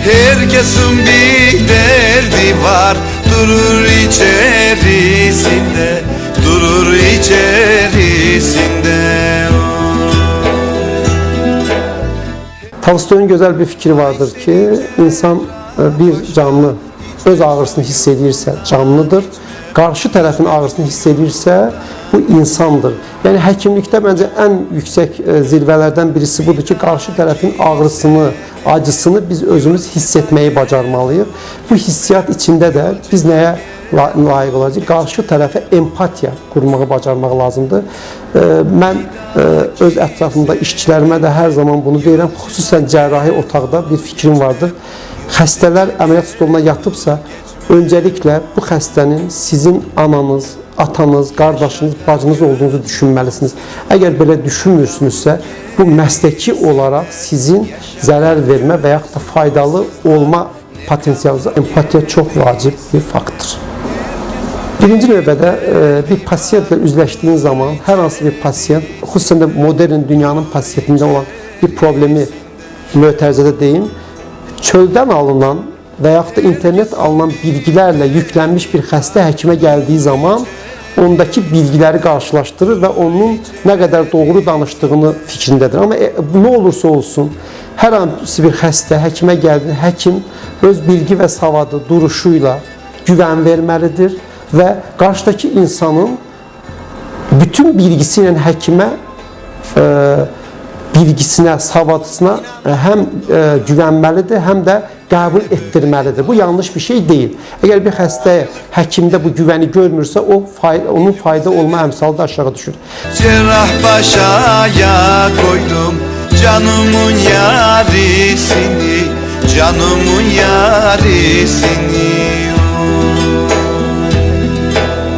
Herkesin bir derdi var, durur içerisinde, durur içerisinde. Tolstoy'un güzel bir fikri vardır ki, insan bir canlı öz ağrısını hiss edirsə canlıdır, qarşı tərəfin ağrısını hiss edirsə bu insandır. Yəni həkimlikdə məncə ən yüksək zirvələrdən birisi budur ki, qarşı tərəfin ağrısını, acısını biz özümüz hiss etməyi bacarmalıyıq. Bu hissiyat içində də biz nəyə layiq olacaq? Qarşı tərəfə empatiya qurmağı bacarmaq lazımdır. Mən öz ətrafımda işçilərimə də hər zaman bunu deyirəm. Xüsusən cərrahi otaqda bir fikrim vardır. Xəstələr əməliyyat stoluna yatıbsa, öncəliklə bu xəstənin sizin ananız, atanız, qardaşınız, bacınız olduğunuzu düşünməlisiniz. Əgər belə düşünmürsünüzsə, bu məsleki olaraq sizin zərər vermə və yaxud da faydalı olma potensialınıza empatiya çox vacib bir faktdır. Birinci növbədə bir pasientlə üzləşdiyin zaman hər hansı bir pasient, xüsusən də modern dünyanın pasientində olan bir problemi mötərizədə deyim, çöldən alınan və yaxud da internet alınan bilgilərlə yüklənmiş bir xəstə həkimə gəldiyi zaman ondakı bilgiləri qarşılaşdırır və onun nə qədər doğru danışdığını fikrindədir. Amma nə olursa olsun, hər hansı bir xəstə həkimə gəldi, həkim öz bilgi və savadı, duruşuyla güvən verməlidir və qarşıdakı insanın bütün bilgisi ilə həkimə bilgisinə, savadısına həm güvənməlidir, həm də qəbul etdirməlidir. Bu yanlış bir şey deyil. Əgər bir xəstə həkimdə bu güvəni görmürsə, onun fayda olma əmsalı da aşağı düşür. Cerrah başaya koydum canımın yarisini, canımın yarisini.